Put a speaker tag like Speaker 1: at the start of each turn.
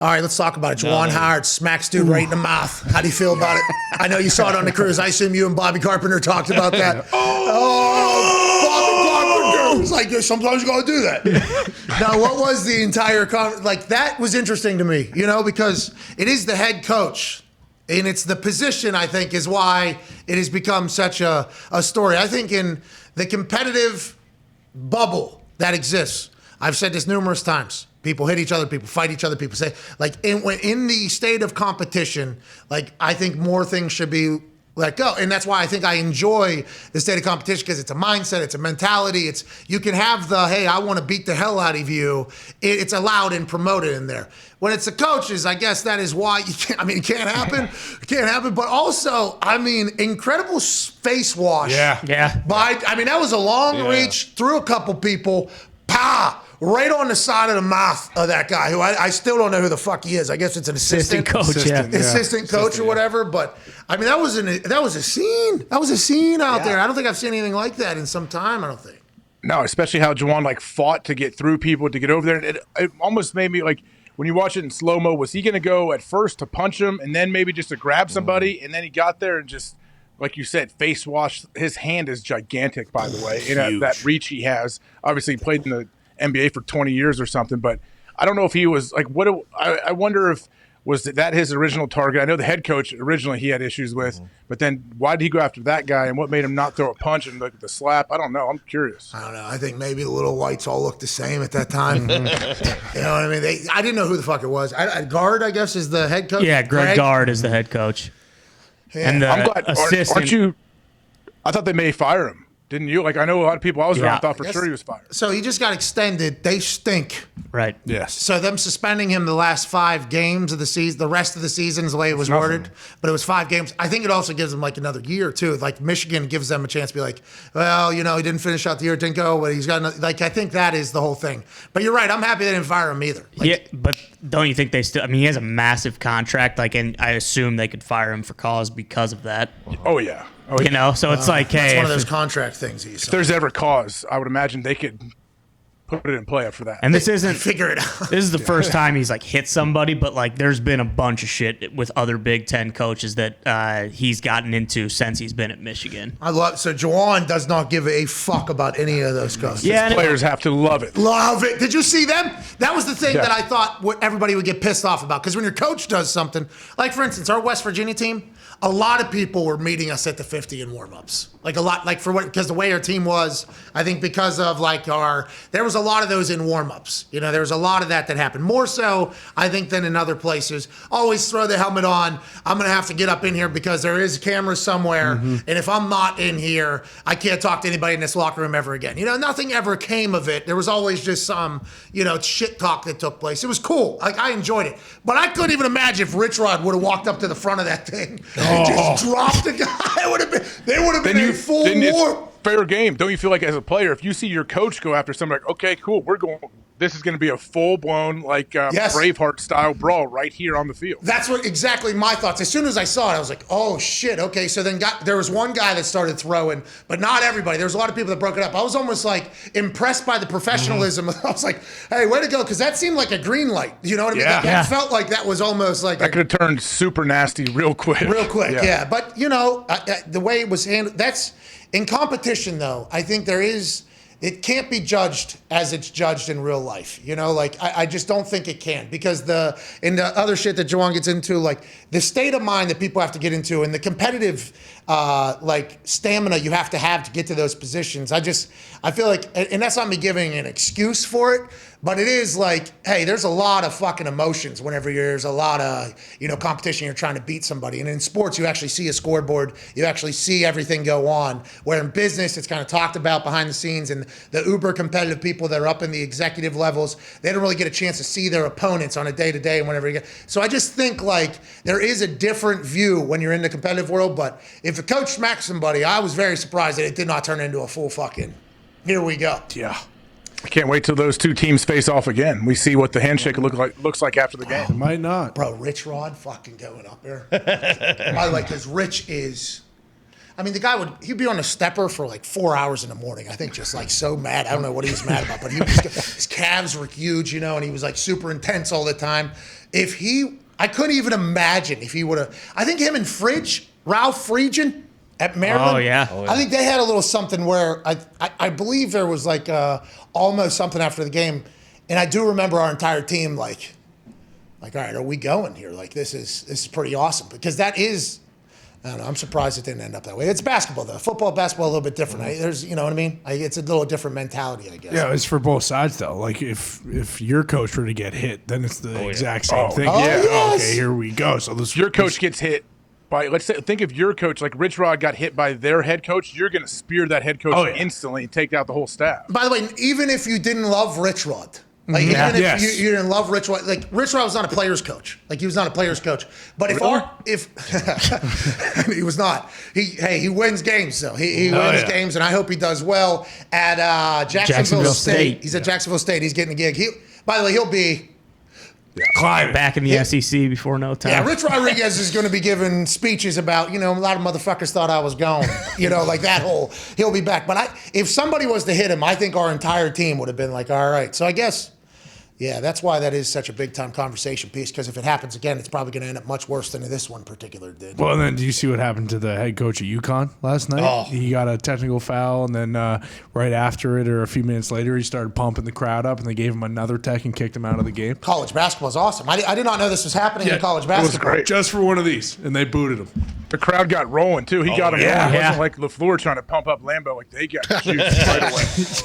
Speaker 1: All right, let's talk about it. Juwan Howard smacks dude right in the mouth. How do you feel about it? I know you saw it on the cruise. I assume you and Bobby Carpenter talked about that. Bobby Carpenter! It's like, sometimes you got to do that. Now, what was the entire like, that was interesting to me, because it is the head coach. And it's the position, I think, is why it has become such a story. I think in the competitive bubble that exists, I've said this numerous times. People hit each other, people fight each other, people say, like, in the state of competition, like, I think more things should be let go. And that's why I think I enjoy the state of competition, because it's a mindset, it's a mentality. You can have the, hey, I want to beat the hell out of you. It's allowed and promoted in there. When it's the coaches, I guess that is why you can't, it can't happen. It can't happen. But also, incredible face wash.
Speaker 2: Yeah.
Speaker 1: That was a long reach through a couple people. Pow! Right on the side of the mouth of that guy, who I still don't know who the fuck he is. I guess it's an assistant
Speaker 3: coach,
Speaker 1: assistant coach or whatever. But that was a scene. That was a scene out there. I don't think I've seen anything like that in some time. I don't think.
Speaker 2: No, especially how Juwan fought to get through people, to get over there. It almost made me when you watch it in slow mo. Was he going to go at first to punch him and then maybe just to grab somebody, and then he got there and just, like you said, face wash. His hand is gigantic, by the way. That reach he has. Obviously, he played in the NBA for 20 years or something, but I don't know if he was I wonder if was that his original target. I know the head coach originally he had issues with, but then why did he go after that guy, and what made him not throw a punch and the slap? I don't know. I'm curious.
Speaker 1: I don't know. I think maybe the little whites all looked the same at that time. You know what I mean? I didn't know who the fuck it was. Guard, I guess, is the head coach.
Speaker 3: Yeah, Greg Gard is the head coach.
Speaker 1: Yeah.
Speaker 3: And
Speaker 2: I'm glad.
Speaker 3: assistant.
Speaker 2: Aren't you? I thought they may fire him. Didn't you? I know a lot of people I was around thought for sure he was fired.
Speaker 1: So he just got extended. They stink.
Speaker 3: Right.
Speaker 2: Yes.
Speaker 1: So them suspending him the last 5 games of the season, the rest of the season is the way it was worded, but it was 5 games. I think it also gives them another year too. Like Michigan gives them a chance to be like, well, he didn't finish out the year, didn't go, but he's got I think that is the whole thing. But you're right. I'm happy they didn't fire him either.
Speaker 3: But don't you think they still? He has a massive contract. And I assume they could fire him for cause because of that.
Speaker 2: Oh yeah.
Speaker 3: So it's hey,
Speaker 1: it's one of those contract things.
Speaker 2: If there's ever cause, I would imagine they could put it in play after that.
Speaker 3: And this isn't
Speaker 1: figure it out.
Speaker 3: This is the first time he's hit somebody, but there's been a bunch of shit with other Big Ten coaches that he's gotten into since he's been at Michigan.
Speaker 1: So Juwan does not give a fuck about any of those coaches.
Speaker 3: Yeah,
Speaker 2: players have to love it.
Speaker 1: Love it. Did you see them? That was the thing that I thought everybody would get pissed off about, because when your coach does something, like for instance, our West Virginia team, a lot of people were meeting us at the 50 in warm-ups. Because the way our team was, I think because of there was a lot of those in warm-ups. There was a lot of that happened. More so, I think, than in other places. Always throw the helmet on. I'm going to have to get up in here because there is cameras somewhere. Mm-hmm. And if I'm not in here, I can't talk to anybody in this locker room ever again. Nothing ever came of it. There was always just some, shit talk that took place. It was cool. I enjoyed it. But I couldn't even imagine if Rich Rod would have walked up to the front of that thing and just dropped the guy. They would have been in full war.
Speaker 2: Fair game. Don't you feel like as a player, if you see your coach go after somebody, okay, cool, this is going to be a full-blown, Braveheart style brawl right here on the field.
Speaker 1: That's exactly my thoughts. As soon as I saw it, I was like, oh, shit, okay. So then there was one guy that started throwing, but not everybody. There was a lot of people that broke it up. I was almost impressed by the professionalism. Mm-hmm. I was like, hey, way to go, because that seemed like a green light. You know what I mean? That felt like that was almost like
Speaker 2: that could have turned super nasty real quick.
Speaker 1: Real quick, yeah. But, the way it was handled, that's – in competition, though, I think it can't be judged as it's judged in real life. I just don't think it can, because in the other shit that Juwan gets into, the state of mind that people have to get into and the competitive stamina you have to get to those positions. I feel like, and that's not me giving an excuse for it, but it is hey, there's a lot of fucking emotions whenever there's a lot of, competition, you're trying to beat somebody. And in sports, you actually see a scoreboard, you actually see everything go on. Where in business, it's kind of talked about behind the scenes, and the uber competitive people that are up in the executive levels, they don't really get a chance to see their opponents on a day-to-day and whenever you get. So I just think there is a different view when you're in the competitive world, but if a coach smacks somebody, I was very surprised that it did not turn into a full fucking, here we go.
Speaker 2: Yeah. I can't wait till those two teams face off again. We see what the handshake looks like after the game.
Speaker 4: It might not.
Speaker 1: Bro, Rich Rod fucking going up there. By the way, because Rich is, the guy he'd be on a stepper for 4 hours in the morning. I think just so mad. I don't know what he was mad about, but his calves were huge, and he was super intense all the time. I couldn't even imagine if he would have. I think him and Ralph Friedgen at Maryland.
Speaker 3: Oh, yeah.
Speaker 1: I think they had a little something where I believe there was like almost something after the game, and I do remember our entire team like, all right, are we going here? Like this is pretty awesome because that is. I don't know. I'm surprised it didn't end up that way. It's basketball though. Football, basketball, a little bit different. There's, you know what I mean? It's a little different mentality, I guess.
Speaker 4: Yeah, it's for both sides though. Like if your coach were to get hit, then it's the exact same thing.
Speaker 1: Oh,
Speaker 4: yeah.
Speaker 1: yes.
Speaker 4: Okay, here we go. So this
Speaker 2: Your coach gets hit by, let's say, think if your coach, like Rich Rod, got hit by their head coach, you're going to spear that head coach instantly and take out the whole staff.
Speaker 1: By the way, even if you didn't love Rich Rod, like even if you didn't love Rich Rod, like Rich Rod was not a player's coach. Like he was not a player's coach. But if he was not, he wins games though. He wins games, and I hope he does well at Jacksonville State. He's at Jacksonville State. He's getting a gig. By the way, he'll be.
Speaker 3: Climbing back in the SEC before no time.
Speaker 1: Yeah, Rich Rodriguez is going to be giving speeches about, a lot of motherfuckers thought I was gone, like that whole, he'll be back. But if somebody was to hit him, I think our entire team would have been like, all right. So I guess, that's why that is such a big time conversation piece, because if it happens again, it's probably going to end up much worse than this one particular did.
Speaker 4: Well, and then do you see what happened to the head coach at UConn last night?
Speaker 1: Oh.
Speaker 4: He got a technical foul, and then right after it, or a few minutes later, he started pumping the crowd up, and they gave him another tech and kicked him out of the game.
Speaker 1: College basketball is awesome. I did not know this was happening in college basketball.
Speaker 2: It was great.
Speaker 4: Just for one of these, and they booted him.
Speaker 2: The crowd got rolling, too. He got him rolling. It wasn't like LaFleur trying to pump up Lambeau. Like, they got juiced right away.